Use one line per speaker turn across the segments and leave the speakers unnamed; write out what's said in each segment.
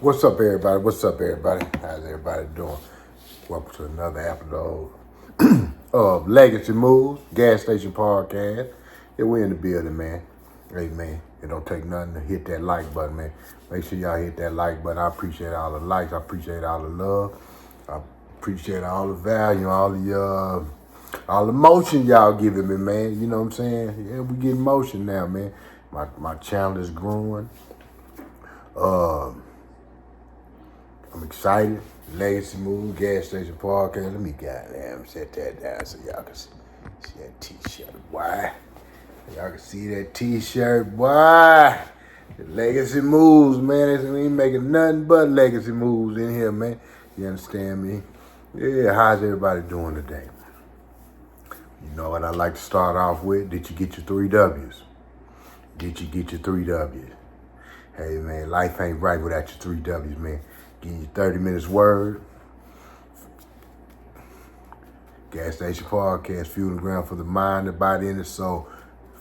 What's up, everybody? What's up, everybody? How's everybody doing? Welcome to another episode of Legacy Moves, Gas Station Podcast. Yeah, we in the building, man. Hey, man, it don't take nothing to hit that like button, man. Make sure y'all hit that like button. I appreciate all the likes. I appreciate all the love. I appreciate all the value, all the motion y'all giving me, man. You know what I'm saying? Yeah, we getting motion now, man. My channel is growing. I'm excited. Legacy Move, Gas Station Podcast. Let me goddamn set that down so y'all can see that t-shirt. Why? Y'all can see that t-shirt. Why? The Legacy Moves, man. We ain't making nothing but legacy moves in here, man. You understand me? Yeah, how's everybody doing today? You know what I like to start off with? Did you get your 3 W's? Did you get your 3 W's? Hey, man, life ain't right without your 3 W's, man. Give you 30 minutes word. Gas Station Podcast, fueling ground for the mind, the body, and the soul.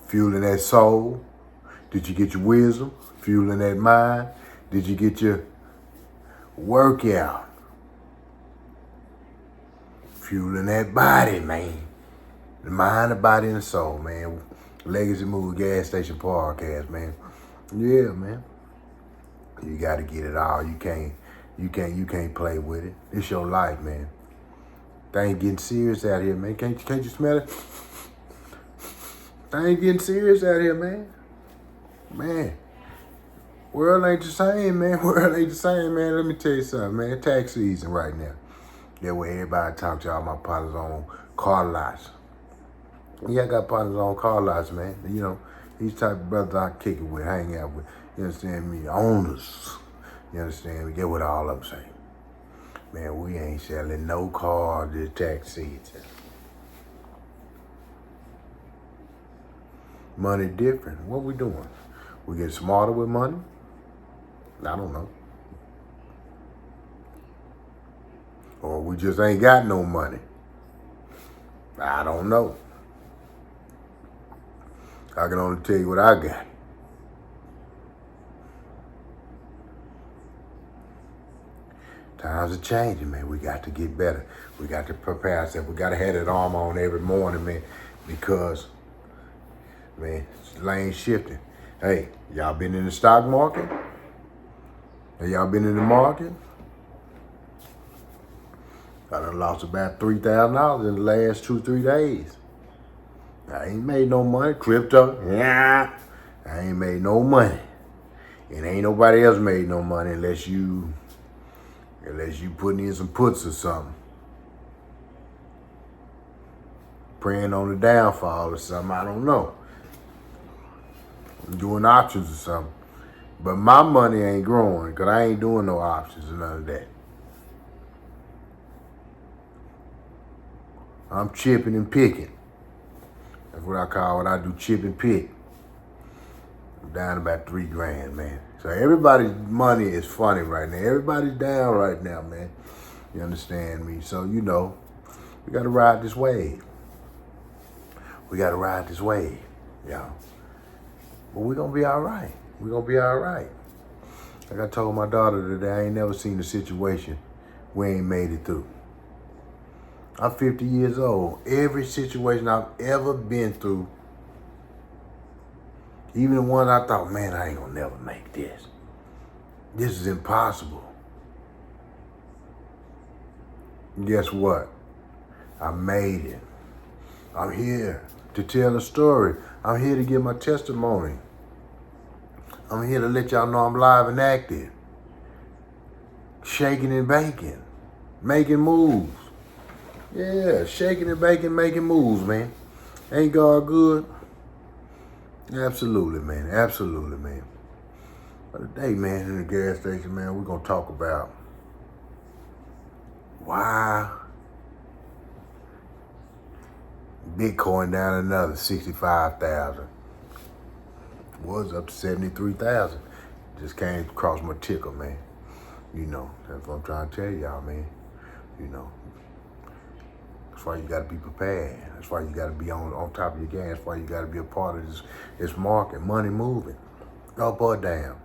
Fueling that soul. Did you get your wisdom? Fueling that mind. Did you get your workout? Fueling that body, man. The mind, the body, and the soul, man. Legacy Move, Gas Station Podcast, man. Yeah, man. You got to get it all. You can't play with it. It's your life, man. Things getting serious out here, man. Can't you smell it? Things getting serious out here, man. Man, world ain't the same, man. World ain't the same, man. Let me tell you something, man. Tax season right now. That way everybody talk to all my partners on car lots. Yeah, I got partners on car lots, man. You know, these type of brothers I kick it with, hang out with. You understand me? Owners. You understand me? Get what all I'm saying. Man, we ain't selling no cars this tax season. Money different. What we doing? We get smarter with money? I don't know. Or we just ain't got no money? I don't know. I can only tell you what I got. Times are changing, man. We got to get better. We got to prepare ourselves. We got to have that arm on every morning, man, because, man, lane shifting. Hey, y'all been in the stock market? Have y'all been in the market? I done lost about $3,000 in the last 2-3 days. I ain't made no money. Crypto, yeah. I ain't made no money. And ain't nobody else made no money unless you putting in some puts or something. Praying on the downfall or something, I don't know. Doing options or something. But my money ain't growing because I ain't doing no options or none of that. I'm chipping and picking. That's what I call what I do, chip and pick. I'm down about $3 grand, man. So everybody's money is funny right now. Everybody's down right now, man. You understand me? So, you know, we got to ride this wave. We got to ride this wave, y'all. But we're going to be all right. We're going to be all right. Like I told my daughter today, I ain't never seen a situation we ain't made it through. I'm 50 years old. Every situation I've ever been through, even the ones I thought, man, I ain't gonna never make this. This is impossible. Guess what? I made it. I'm here to tell a story. I'm here to give my testimony. I'm here to let y'all know I'm live and active. Shaking and baking. Making moves. Yeah, shaking and baking, making moves, man. Ain't God good? Absolutely, man. Absolutely, man. But today, man, in the gas station, man, we're going to talk about why Bitcoin down another 65,000. Was up to 73,000. Just came across my ticker, man. You know, that's what I'm trying to tell y'all, man. You know. That's why you got to be prepared. That's why you got to be on top of your game. That's why you got to be a part of this market, money moving, up or down.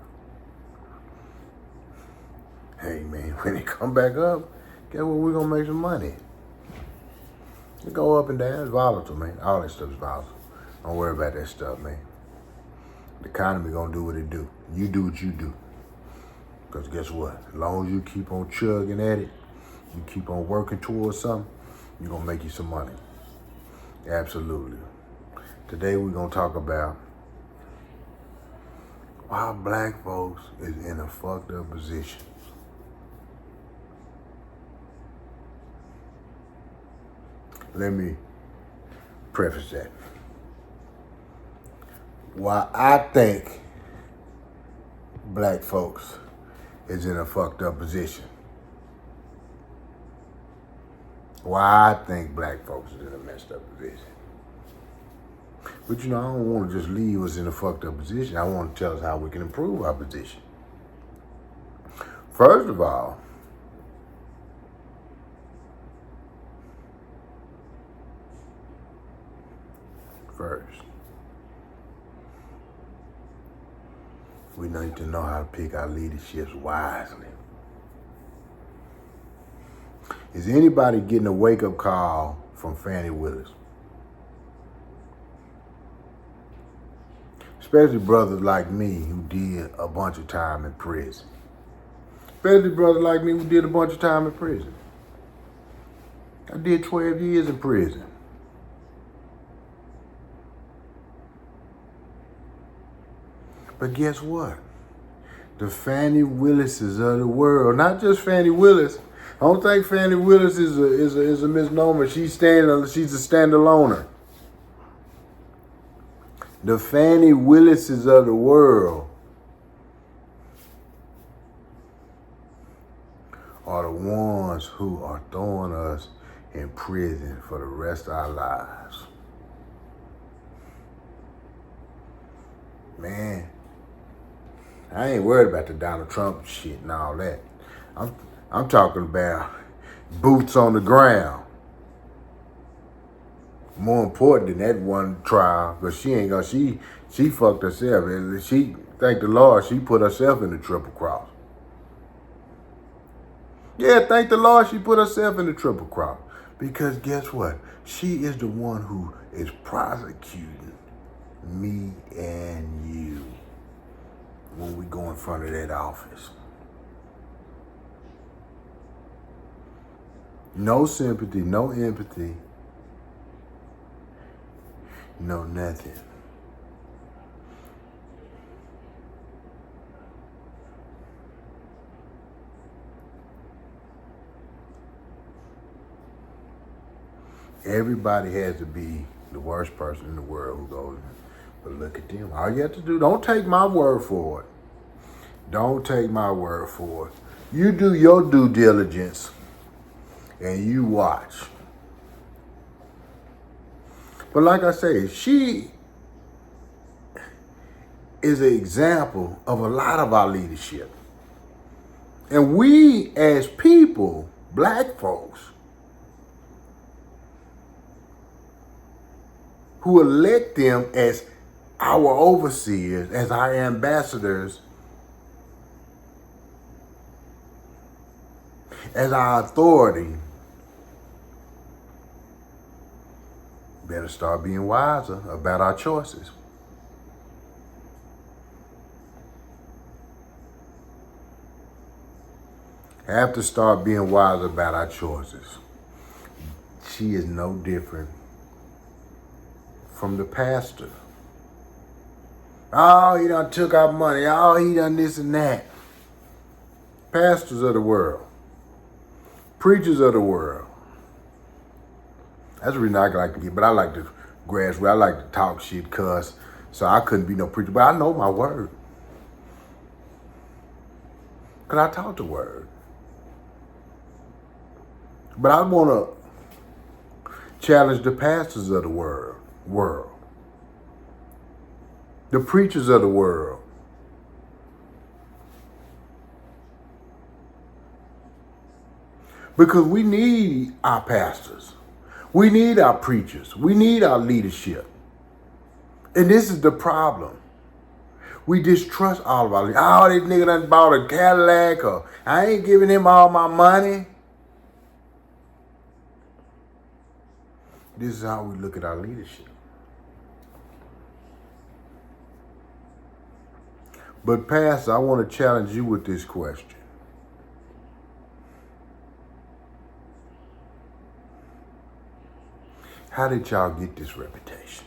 Hey man, when it come back up, guess what? We're gonna make some money. It go up and down. It's volatile, man. All that stuff is volatile. Don't worry about that stuff, man. The economy gonna do what it do. You do what you do. Because guess what? As long as you keep on chugging at it, you keep on working towards something, you're gonna make you some money. Absolutely. Today we're gonna talk about why black folks is in a fucked up position. Let me preface that. Why I think black folks is in a fucked up position. Why I think black folks is in a messed up position. But I don't want to just leave us in a fucked up position. I want to tell us how we can improve our position. First of all, we need to know how to pick our leaderships wisely. Is anybody getting a wake-up call from Fannie Willis? Especially brothers like me who did a bunch of time in prison. Especially brothers like me who did a bunch of time in prison. I did 12 years in prison. But guess what? The Fannie Willises of the world, not just Fannie Willis. I don't think Fannie Willis is a misnomer. She's a standaloner. The Fannie Willises of the world are the ones who are throwing us in prison for the rest of our lives. Man, I ain't worried about the Donald Trump shit and all that. I'm talking about boots on the ground. More important than that one trial, because she fucked herself. And thank the Lord, she put herself in the triple cross. Yeah, thank the Lord she put herself in the triple cross. Because guess what? She is the one who is prosecuting me and you when we go in front of that office. No sympathy, no empathy, no nothing. Everybody has to be the worst person in the world who goes, but look at them. All you have to do, don't take my word for it. Don't take my word for it. You do your due diligence and you watch. But like I say, she is an example of a lot of our leadership. And we as people, black folks, who elect them as our overseers, as our ambassadors, as our authority, better start being wiser about our choices. Have to start being wiser about our choices. She is no different from the pastor. Oh, he done took our money. Oh, he done this and that. Pastors of the world. Preachers of the world. That's the reason I like to get, but I like to grassroots. I like to talk shit, cuss. So I couldn't be no preacher, but I know my word. Because I taught the word. But I want to challenge the pastors of the world. The preachers of the world. Because we need our pastors. We need our preachers. We need our leadership. And this is the problem. We distrust all of our leaders. Oh, this nigga done bought a Cadillac, or I ain't giving him all my money. This is how we look at our leadership. But Pastor, I want to challenge you with this question. How did y'all get this reputation?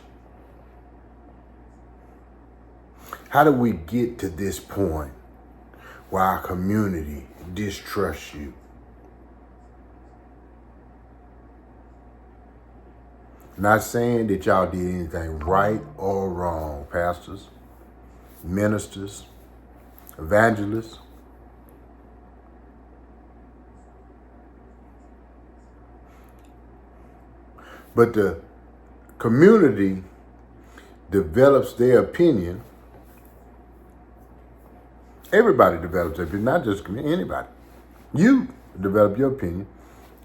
How did we get to this point where our community distrusts you? Not saying that y'all did anything right or wrong, pastors, ministers, evangelists. But the community develops their opinion. Everybody develops their opinion, not just anybody. You develop your opinion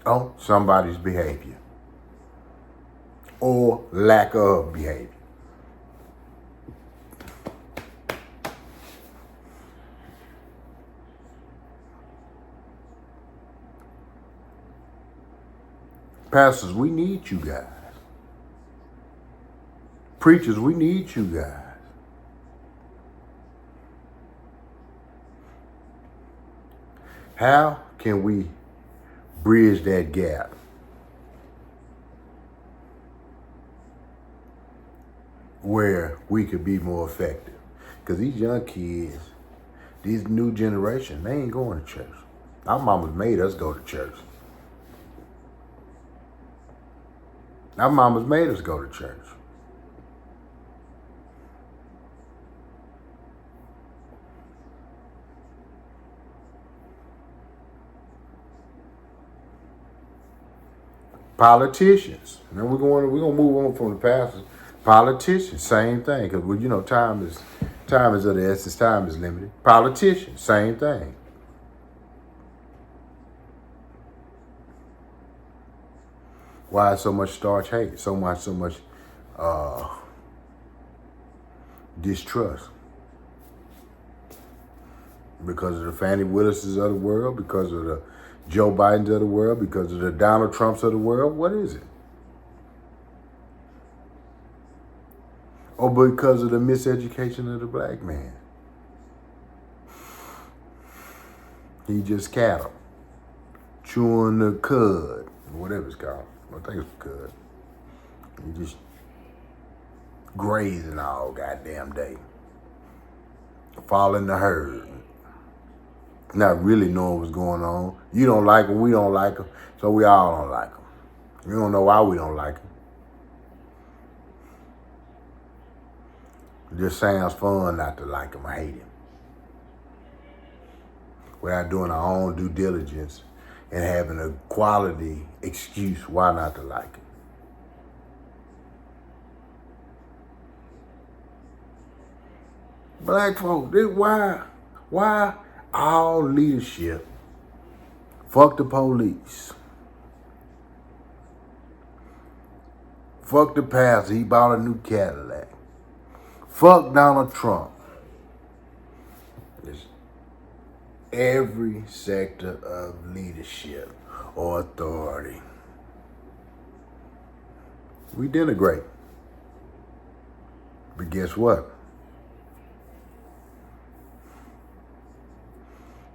on somebody's behavior or lack of behavior. Pastors, we need you guys. Preachers, we need you guys. How can we bridge that gap? Where we could be more effective. Because these young kids, these new generation, they ain't going to church. Our mamas made us go to church. Our mamas made us go to church. Politicians. Now we're gonna move on from the pastors. Politicians, same thing. Because time is of the essence. Time is limited. Politicians, same thing. Why so much starch hate? So much distrust. Because of the Fannie Willises of the world, because of the Joe Bidens of the world, because of the Donald Trumps of the world. What is it? Or because of the miseducation of the black man? He just cattle, chewing the cud, whatever it's called. I think it's cud. He just grazing all goddamn day. Following the herd. Not really knowing what's going on. You don't like them, we don't like them, so we all don't like them. We don't know why we don't like them. It just sounds fun not to like them or hate him. Without doing our own due diligence and having a quality excuse why not to like him. Black folk, why all leadership fuck the police? Fuck the pastor, he bought a new Cadillac. Fuck Donald Trump. It's every sector of leadership or authority. We denigrate. But guess what?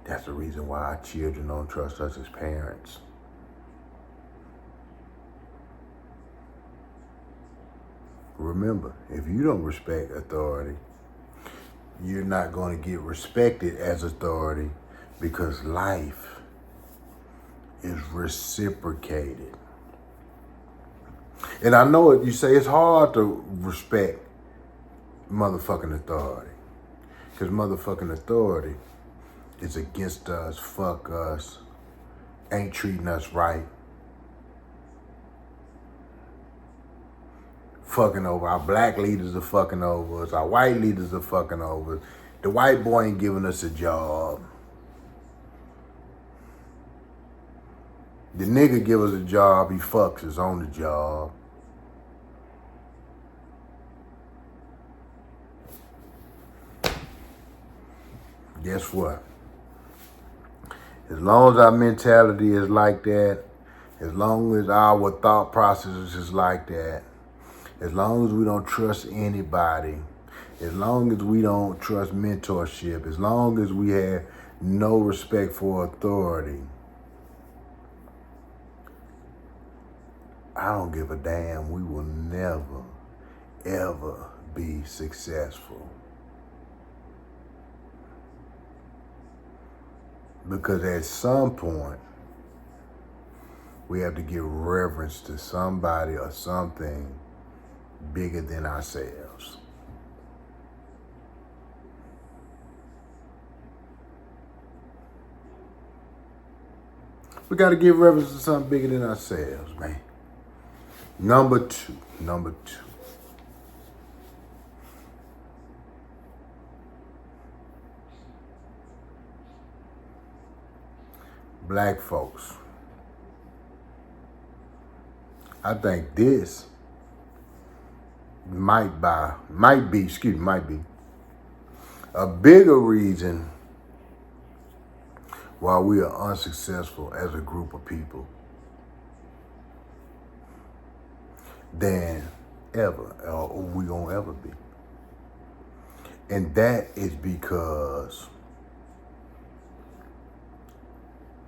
That's the reason why our children don't trust us as parents. Remember, if you don't respect authority, you're not going to get respected as authority because life is reciprocated. And I know it, you say it's hard to respect motherfucking authority because motherfucking authority is against us, fuck us, ain't treating us right. Fucking over. Our black leaders are fucking over us. Our white leaders are fucking over us. The white boy ain't giving us a job. The nigga give us a job, he fucks us on the job. Guess what? As long as our mentality is like that, as long as our thought process is like that, as long as we don't trust anybody, as long as we don't trust mentorship, as long as we have no respect for authority, I don't give a damn. We will never, ever be successful. Because at some point, we have to give reverence to somebody or something bigger than ourselves. We got to give reverence to something bigger than ourselves, man. Number two. Black folks. I think this might be a bigger reason why we are unsuccessful as a group of people than ever, or we gonna ever be. And that is because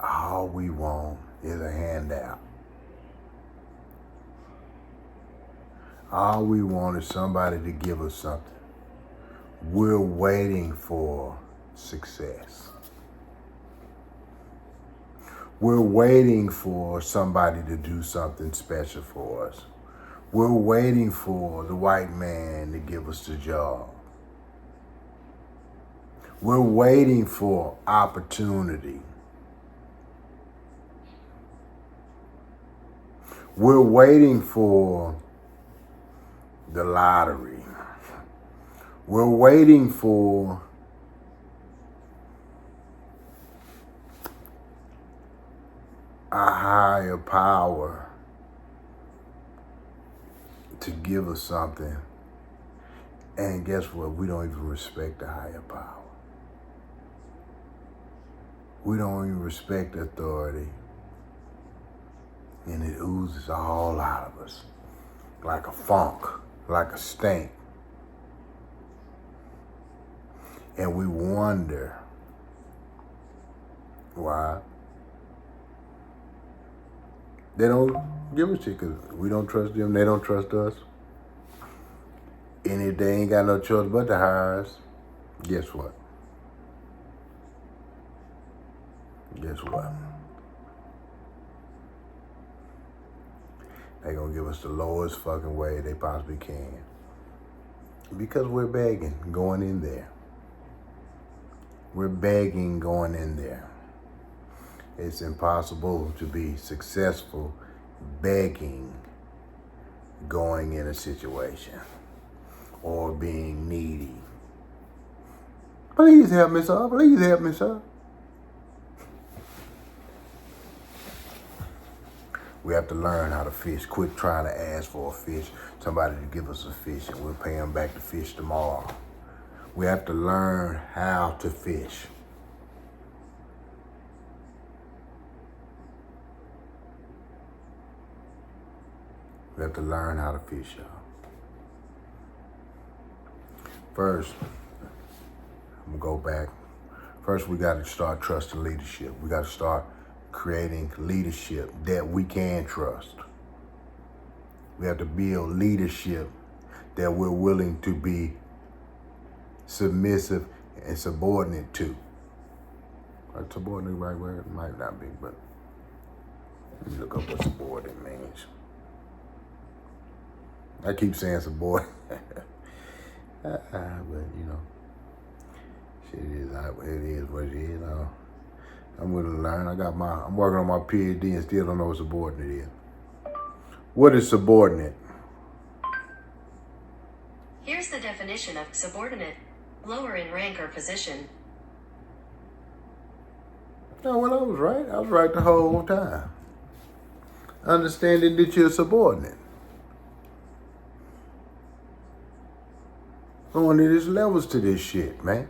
all we want is a handout. All we want is somebody to give us something. We're waiting for success. We're waiting for somebody to do something special for us. We're waiting for the white man to give us the job. We're waiting for opportunity. We're waiting for the lottery. We're waiting for a higher power to give us something. And guess what? We don't even respect the higher power. We don't even respect authority. And it oozes all out of us like a funk, like a stink. And we wonder why they don't give a shit, because we don't trust them, they don't trust us. And if they ain't got no choice but to hire us, guess what? They gonna give us the lowest fucking way they possibly can. Because we're begging going in there. We're begging going in there. It's impossible to be successful begging going in a situation or being needy. Please help me, sir. Please help me, sir. We have to learn how to fish. Quit trying to ask for a fish, somebody to give us a fish, and we'll pay them back the fish tomorrow. We have to learn how to fish. We have to learn how to fish, y'all. First, I'm gonna go back. First, we got to start trusting leadership. We got to start creating leadership that we can trust. We have to build leadership that we're willing to be submissive and subordinate to. Subordinate, right where it might not be, but let me look up what subordinate means. I keep saying subordinate, but you know, shit, it is what it is. I'm going to learn. I'm working on my PhD and still don't know what subordinate is. What is subordinate?
Here's the definition of subordinate: lower in rank or position.
Oh, well, I was right. I was right the whole time. Understanding that you're subordinate. Only there's levels to this shit, man.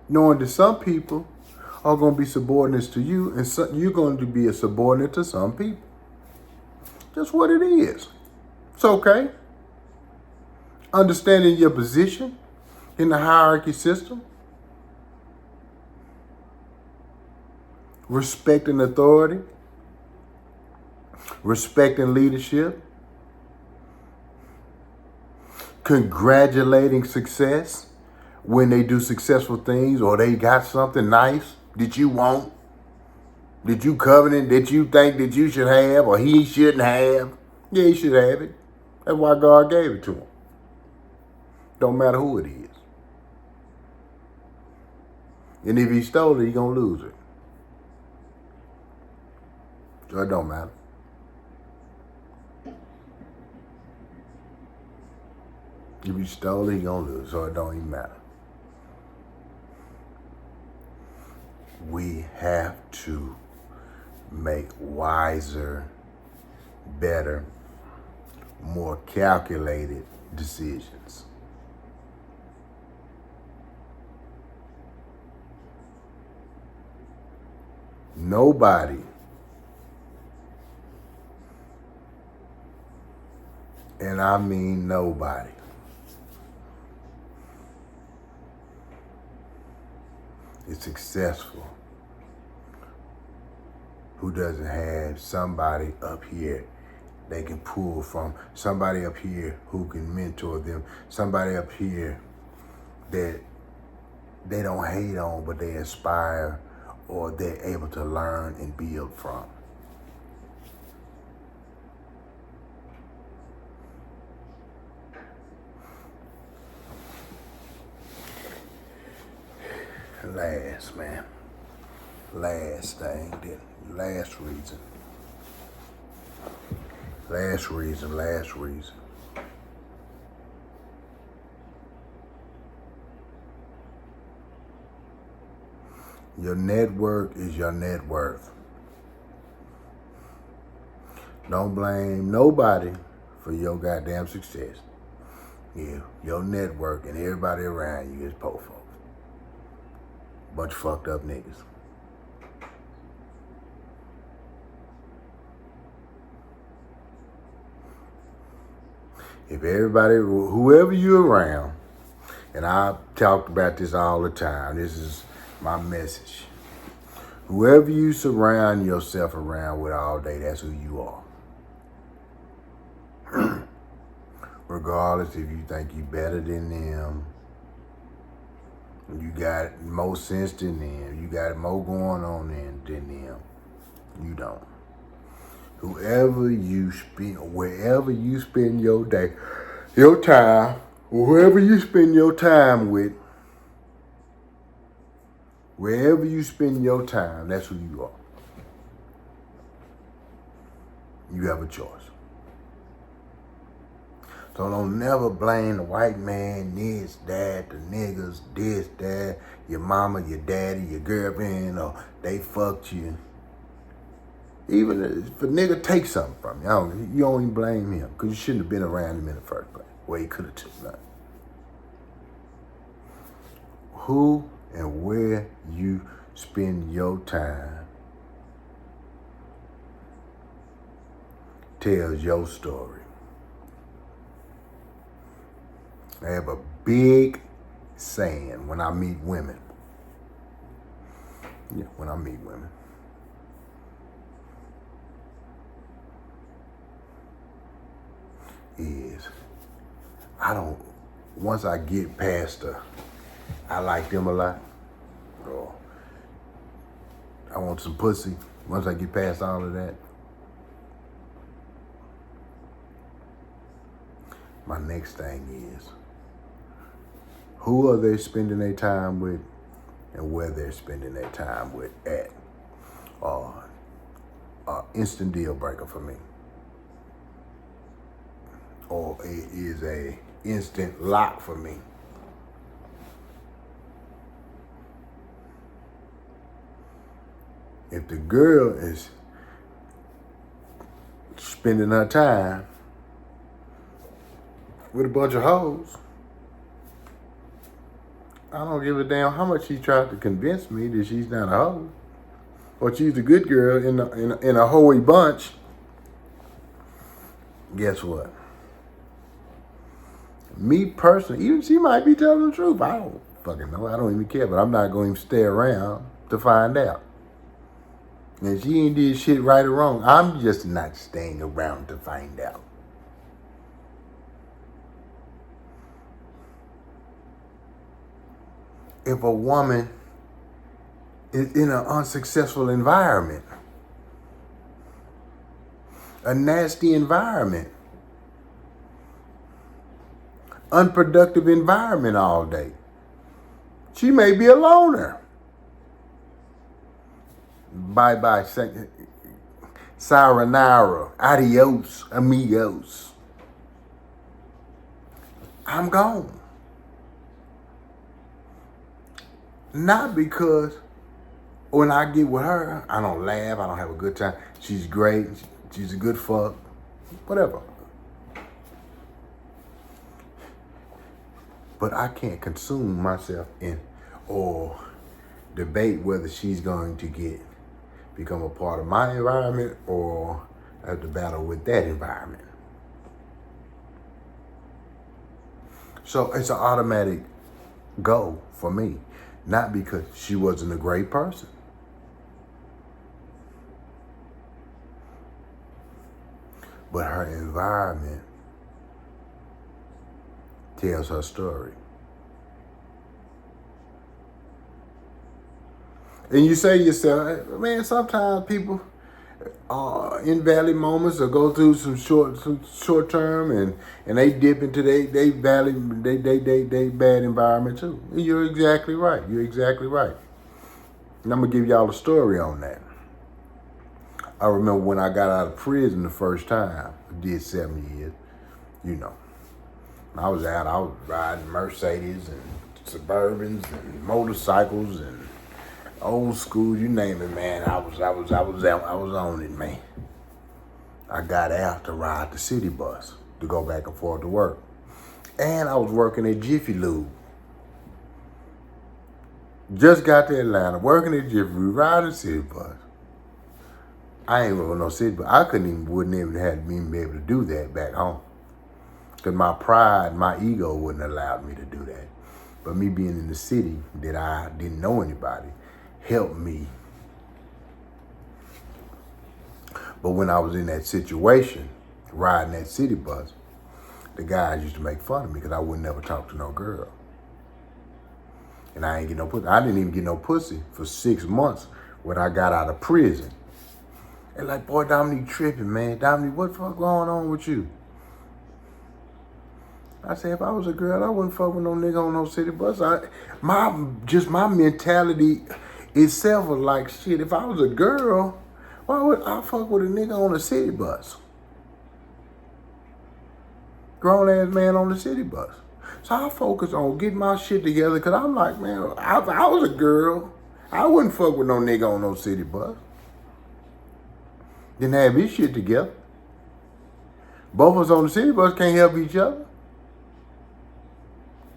Knowing that some people are going to be subordinates to you, and you're going to be a subordinate to some people. That's what it is. It's okay. Understanding your position in the hierarchy system, respecting authority, respecting leadership, congratulating success when they do successful things or they got something nice that you want, that you covenant, that you think that you should have or he shouldn't have. Yeah, he should have it. That's why God gave it to him. Don't matter who it is. And if he stole it, he gonna lose it. So it don't matter. If he stole it, he gonna lose it. So it don't even matter. We have to make wiser, better, more calculated decisions. Nobody, and I mean nobody, is successful who doesn't have somebody up here they can pull from, somebody up here who can mentor them, somebody up here that they don't hate on, but they inspire or they're able to learn and build from. Last thing, last reason. Your network is your net worth. Don't blame nobody for your goddamn success. Yeah, your network and everybody around you is po folks. Bunch of fucked up niggas. If everybody, whoever you're around, and I talk about this all the time, this is my message. Whoever you surround yourself around with all day, that's who you are. Regardless if you think you better than them, you got more sense than them, you got more going on than them, you don't. Whoever you spend, wherever you spend your day, your time, whoever you spend your time with, wherever you spend your time, that's who you are. You have a choice. So don't never blame the white man, this, that, the niggas, this, that, your mama, your daddy, your girlfriend, or they fucked you. Even if a nigga takes something from you, you don't even blame him because you shouldn't have been around him in the first place where he could have took nothing. Who and where you spend your time tells your story. I have a big saying when I meet women. Yeah, when I meet women. Is once I get past I like them a lot, or I want some pussy, once I get past all of that, my next thing is, who are they spending their time with and where they're spending their time with at? Instant deal breaker for me. Or it is a instant lock for me. If the girl is spending her time with a bunch of hoes, I don't give a damn how much she tried to convince me that she's not a hoe. Or she's a good girl in a hoey bunch. Guess what? Me personally, even she might be telling the truth. I don't fucking know. I don't even care. But I'm not going to stay around to find out. And she ain't did shit right or wrong. I'm just not staying around to find out. If a woman is in an unsuccessful environment, a nasty environment, unproductive environment all day, she may be a loner. Bye-bye, sayonara, adios, amigos. I'm gone. Not because when I get with her, I don't laugh, I don't have a good time. She's great, she's a good fuck, whatever. But I can't consume myself in or debate whether she's going to become a part of my environment or have to battle with that environment. So it's an automatic go for me. Not because she wasn't a great person. But her environment tells her story. And you say to yourself, man, sometimes people in valley moments or go through some short term and they dip into they valley they bad environment too. You're exactly right. You're exactly right. And I'm gonna give y'all a story on that. I remember when I got out of prison the first time, I did 7 years, you know. I was riding Mercedes and Suburbans and motorcycles and old school, you name it, man. I was on it, man. I got out to ride the city bus to go back and forth to work. And I was working at Jiffy Lube. Just got to Atlanta, working at Jiffy Lube, riding the city bus. I ain't with no city bus. I wouldn't even have been able to do that back home. Because my pride, my ego wouldn't allow me to do that. But me being in the city that I didn't know anybody helped me. But when I was in that situation, riding that city bus, the guys used to make fun of me because I would never talk to no girl. And I ain't get no pussy. I didn't even get no pussy for 6 months when I got out of prison. And like, boy, Dominique tripping, man. Dominique, what the fuck going on with you? I said, if I was a girl, I wouldn't fuck with no nigga on no city bus. My mentality itself was like, shit, if I was a girl, why would I fuck with a nigga on a city bus? Grown ass man on the city bus. So I focus on getting my shit together because I'm like, man, if I was a girl, I wouldn't fuck with no nigga on no city bus. Didn't have his shit together. Both of us on the city bus can't help each other.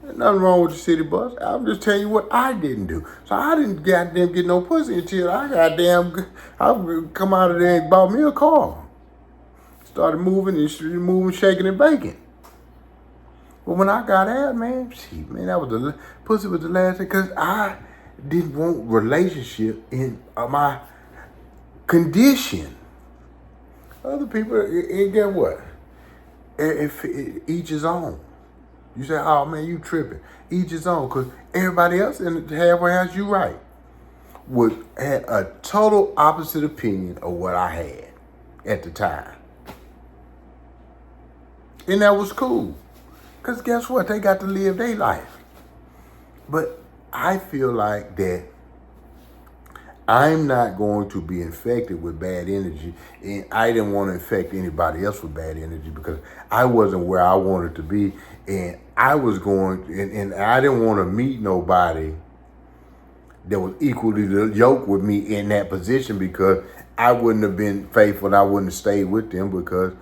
There's nothing wrong with the city bus. I'm just telling you what I didn't do. So I didn't goddamn get no pussy until I come out of there and bought me a car. Started moving, shaking and baking. But when I got out, man, that was the pussy was the last thing because I didn't want relationship in my condition. Other people, and get what? If each his own. You say, oh man, you tripping. Each his own, because everybody else in the halfway house, you right, had a total opposite opinion of what I had at the time. And that was cool. Because guess what? They got to live their life. But I feel like that I'm not going to be infected with bad energy, and I didn't want to infect anybody else with bad energy because I wasn't where I wanted to be, and I was going, and I didn't want to meet nobody that was equally yoked with me in that position because I wouldn't have been faithful and I wouldn't have stayed with them because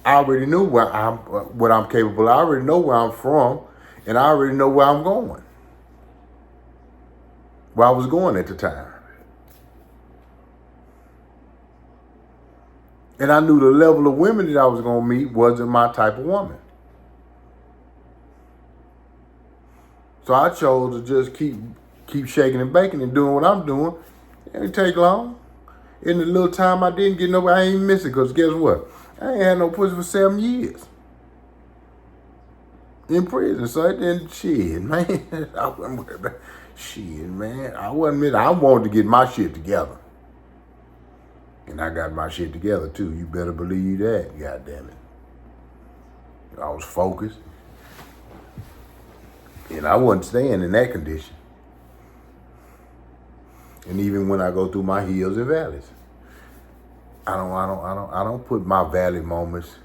I already knew what I'm capable of. I already know where I'm from, And I already know where I'm going. Where I was going at the time. And I knew the level of women that I was going to meet wasn't my type of woman. So I chose to just keep shaking and baking and doing what I'm doing. It didn't take long. In the little time I didn't get nobody, I ain't miss it, because guess what? I ain't had no pussy for 7 years. In prison, so it didn't, shit, man. I wasn't worried about shit, man. I wanted to get my shit together. And I got my shit together too. You better believe that, goddamn it. I was focused. And I wasn't staying in that condition. And even when I go through my hills and valleys, I don't put my valley moments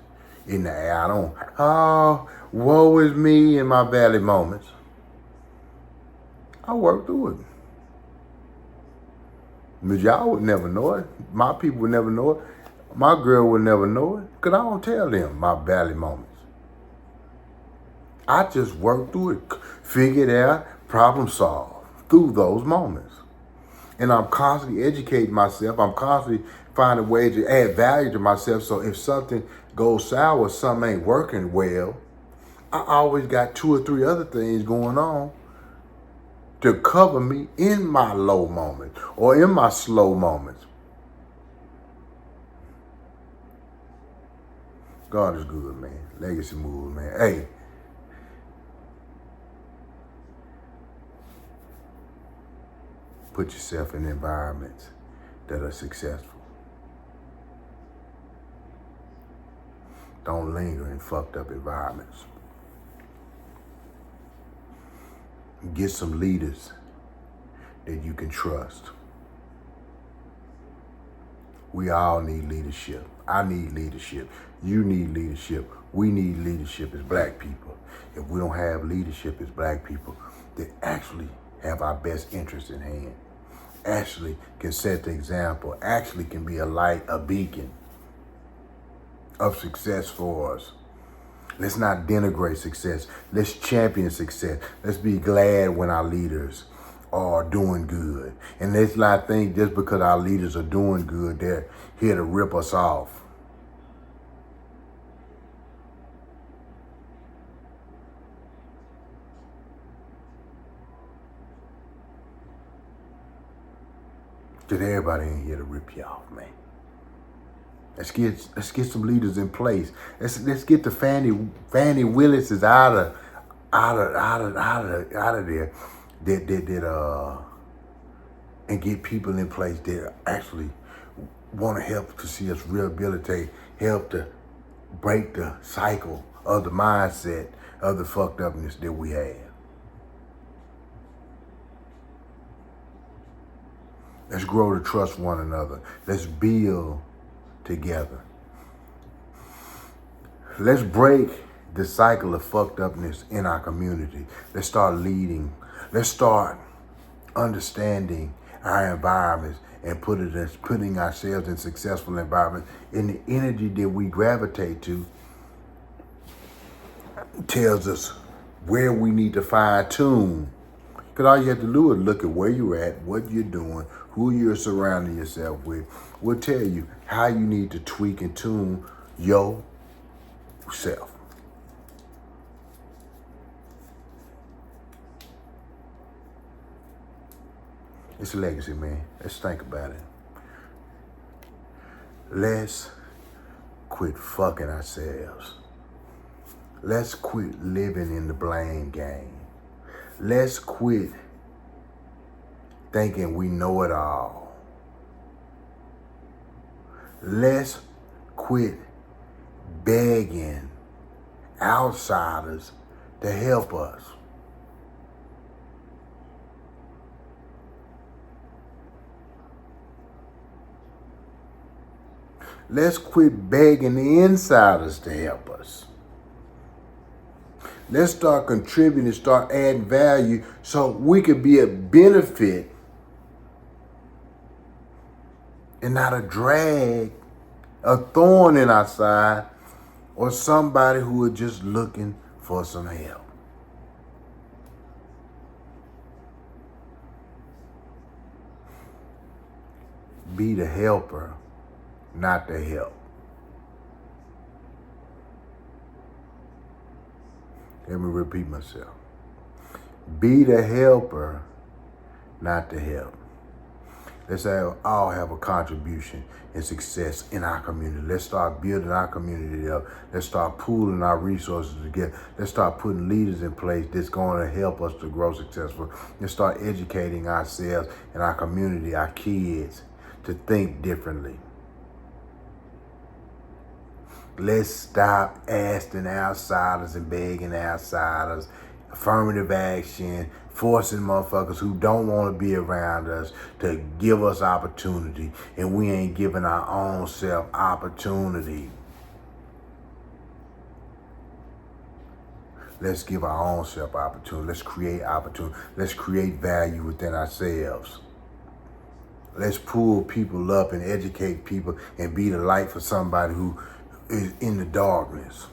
in the air. I don't, oh, woe is me in my valley moments. I work through it. But y'all would never know it. My people would never know it. My girl would never know it, because I don't tell them my valley moments. I just work through it, figure it out, problem solve through those moments. And I'm constantly educating myself. I'm constantly finding ways to add value to myself. So if something goes sour, something ain't working well, I always got 2 or 3 other things going on to cover me in my low moments or in my slow moments. God is good, man. Legacy moves, man. Hey. Put yourself in environments that are successful. Don't linger in fucked up environments. Get some leaders that you can trust. We all need leadership. I need leadership. You need leadership. We need leadership as black people. If we don't have leadership as black people that actually have our best interests in hand, actually can set the example, actually can be a light, a beacon of success for us. Let's not denigrate success. Let's champion success. Let's be glad when our leaders are doing good. And let's not think just because our leaders are doing good, they're here to rip us off. Because everybody ain't here to rip you off, man. Let's get some leaders in place. Let's get the Fannie Willises out of there, that and get people in place that actually want to help to see us rehabilitate, help to break the cycle of the mindset of the fucked upness that we have. Let's grow to trust one another. Let's build together. Let's break the cycle of fucked upness in our community. Let's start leading. Let's start understanding our environments and putting ourselves in successful environments. And the energy that we gravitate to tells us where we need to fine tune. Because all you have to do is look at where you're at, what you're doing, who you're surrounding yourself with. Will tell you how you need to tweak and tune yourself. It's a legacy, man. Let's think about it. Let's quit fucking ourselves. Let's quit living in the blame game. Let's quit thinking we know it all. Let's quit begging outsiders to help us. Let's quit begging the insiders to help us. Let's start contributing, start adding value so we could be a benefit and not a drag, a thorn in our side, or somebody who is just looking for some help. Be the helper, not the help. Let me repeat myself. Be the helper, not the help. Let's all have a contribution and success in our community. Let's start building our community up. Let's start pooling our resources together. Let's start putting leaders in place that's going to help us to grow successful. Let's start educating ourselves and our community, our kids, to think differently. Let's stop asking outsiders and begging outsiders, affirmative action, forcing motherfuckers who don't want to be around us to give us opportunity, and we ain't giving our own self opportunity. Let's give our own self opportunity. Let's create opportunity. Let's create value within ourselves. Let's pull people up and educate people and be the light for somebody who is in the darkness.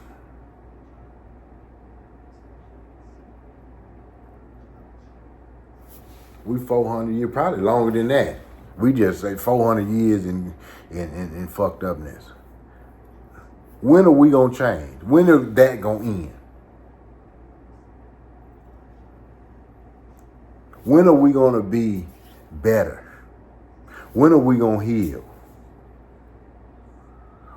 We 400 years, probably longer than that. We just say 400 years in fucked upness. When are we gonna change? When is that gonna end? When are we gonna be better? When are we gonna heal?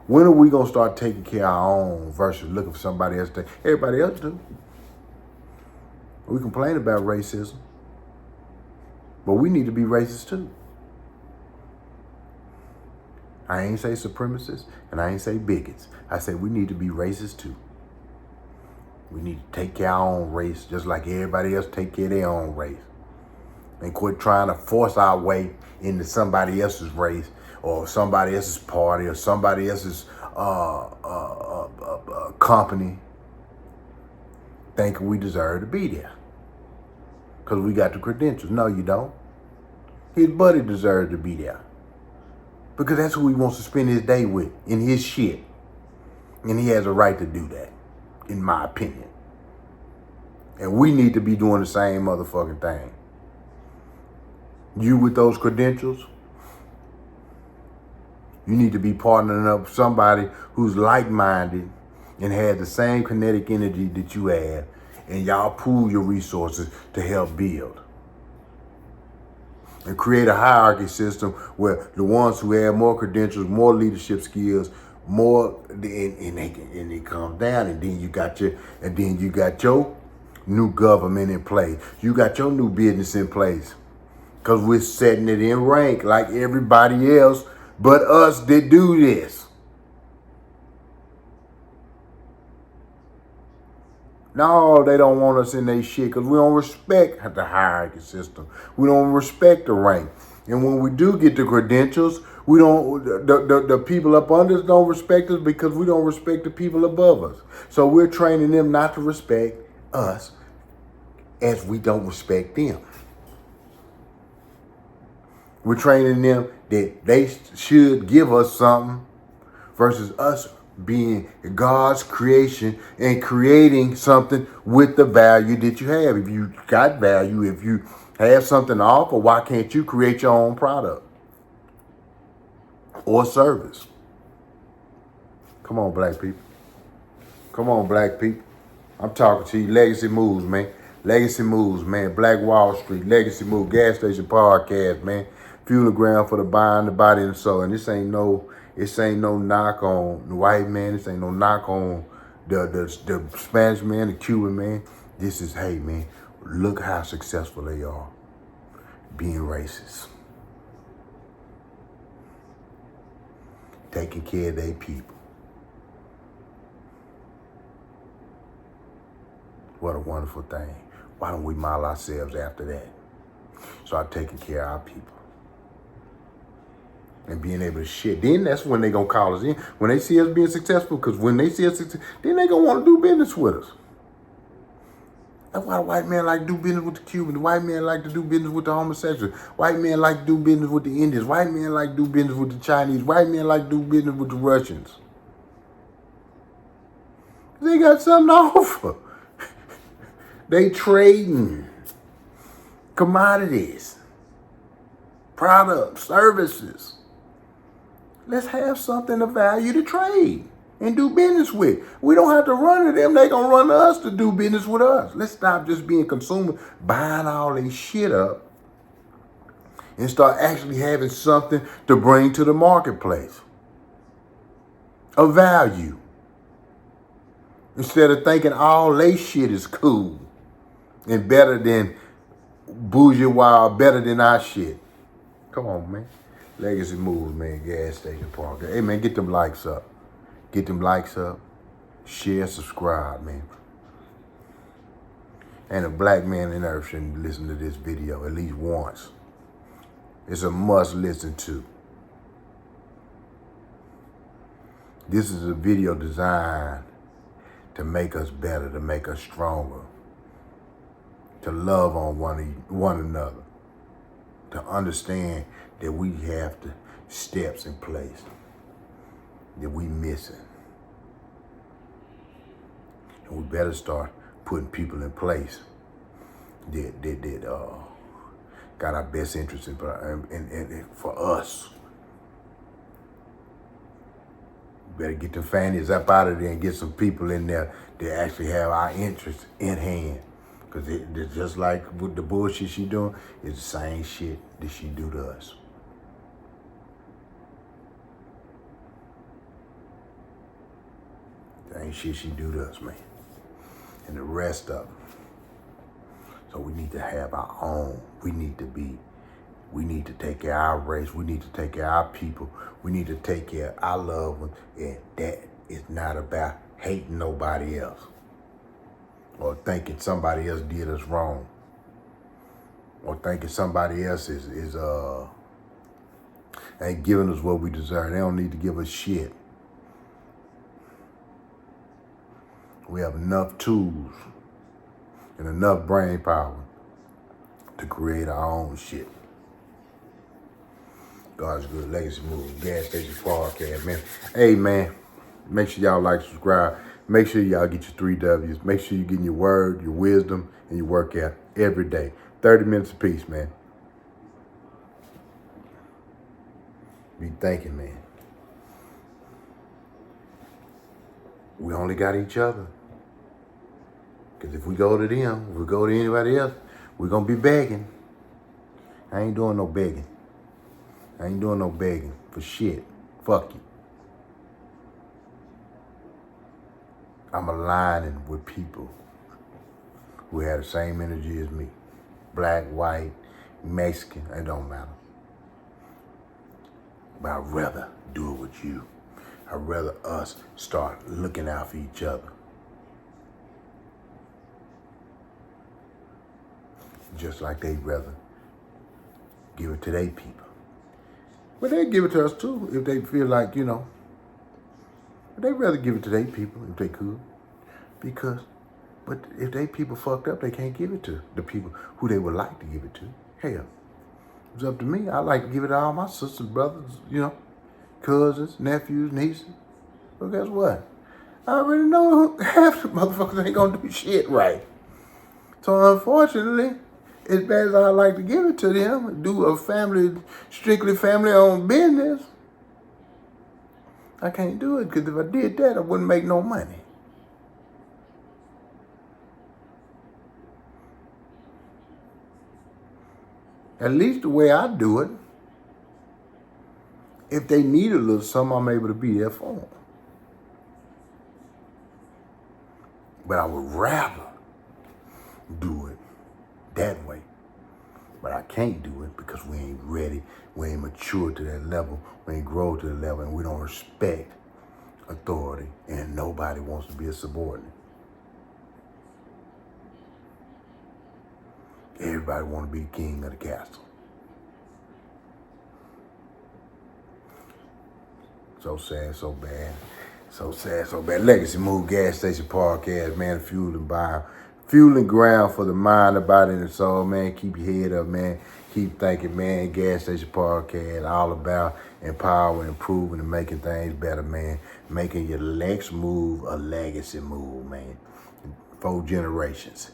When are we gonna start taking care of our own versus looking for somebody else to? Everybody else do. We complain about racism, but we need to be racist too. I ain't say supremacists and I ain't say bigots. I say we need to be racist too. We need to take care of our own race just like everybody else take care of their own race. And quit trying to force our way into somebody else's race or somebody else's party or somebody else's company, thinking we deserve to be there because we got the credentials. No, you don't. His buddy deserved to be there because that's who he wants to spend his day with in his shit. And he has a right to do that, in my opinion. And we need to be doing the same motherfucking thing. You with those credentials, you need to be partnering up with somebody who's like-minded and has the same kinetic energy that you have, and y'all pool your resources to help build. And create a hierarchy system where the ones who have more credentials, more leadership skills, more, and it comes down, and then you got your new government in place. You got your new business in place. Because we're setting it in rank like everybody else but us that do this. No, they don't want us in their shit because we don't respect the hierarchy system. We don't respect the rank. And when we do get the credentials, we don't. The people up under us don't respect us because we don't respect the people above us. So we're training them not to respect us as we don't respect them. We're training them that they should give us something versus us being God's creation and creating something with the value that you have. If you got value, if you have something to offer, why can't you create your own product or service? Come on, black people. Come on, black people. I'm talking to you. Legacy Moves, man. Legacy Moves, man. Black Wall Street, Legacy Move, Gas Station Podcast, man. Fuel the ground for the mind, the body, and the soul. And this ain't no knock on the white man. This ain't no knock on the Spanish man, the Cuban man. This is, hey, man, look how successful they are being racist. Taking care of their people. What a wonderful thing. Why don't we model ourselves after that? Start taking care of our people. And being able to shit. Then that's when they gonna call us in. When they see us being successful, because when they see us successful, then they gonna want to do business with us. That's why the white man like to do business with the Cubans. The white man like to do business with the homosexuals. White man like to do business with the Indians. White man like to do business with the Chinese. White man like to do business with the Russians. They got something to offer. They trading commodities, products, services. Let's have something of value to trade and do business with. We don't have to run to them. They gonna run to us to do business with us. Let's stop just being consumers, buying all this shit up, and start actually having something to bring to the marketplace of value. Instead of thinking all they shit is cool and better than bourgeois, better than our shit. Come on, man. Legacy moves, man. Gas station park. Hey, man, get them likes up. Get them likes up. Share, subscribe, man. And a black man in earth should listen to this video at least once. It's a must listen to. This is a video designed to make us better, to make us stronger, to love on one another, to understand that we have the steps in place that we missing. And we better start putting people in place that got our best interests in for us. Better get the fannies up out of there and get some people in there that actually have our interests in hand. Because it's just like with the bullshit she doing, it's the same shit that she do to us. Same shit she do to us, man. And the rest of them. So we need to have our own. We need to take care of our race. We need to take care of our people. We need to take care of our loved ones. And that is not about hating nobody else or thinking somebody else did us wrong or thinking somebody else is ain't giving us what we deserve. They don't need to give us shit. We have enough tools and enough brain power to create our own shit. God's Good Legacy Move, Gas Station Podcast, man. Hey, man, make sure y'all like, subscribe. Make sure y'all get your 3 W's. Make sure you're getting your word, your wisdom, and your workout every day. 30 minutes apiece, man. Be thinking, man. We only got each other. Because if we go to them, if we go to anybody else, we're going to be begging. I ain't doing no begging. I ain't doing no begging for shit. Fuck you. I'm aligning with people who have the same energy as me. Black, white, Mexican, it don't matter. But I'd rather do it with you. I'd rather us start looking out for each other. Just like they'd rather give it to their people. But they give it to us too if they feel like, you know. But they'd rather give it to their people if they could. But if they people fucked up, they can't give it to the people who they would like to give it to. Hell, it's up to me. I like to give it to all my sisters, brothers, you know, cousins, nephews, nieces. But guess what? I already know half the motherfuckers ain't gonna do shit right. So unfortunately, as bad as I like to give it to them, do a strictly family-owned business, I can't do it because if I did that, I wouldn't make no money. At least the way I do it, if they need a little something, I'm able to be there for them. But I would rather do it that way. But I can't do it because we ain't ready, we ain't mature to that level, we ain't grow to the level, and we don't respect authority, and nobody wants to be a subordinate. Everybody want to be king of the castle. So sad, so bad. So sad, so bad. Legacy Move, Gas Station Podcast, man. Fueling ground for the mind, the body, and the soul, man. Keep your head up, man. Keep thinking, man. Gas Station Podcast, all about empowering, improving, and making things better, man. Making your next move a legacy move, man. 4 generations.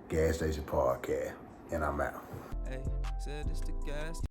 Gas Station Podcast. And I'm out. Hey, said it's the gas.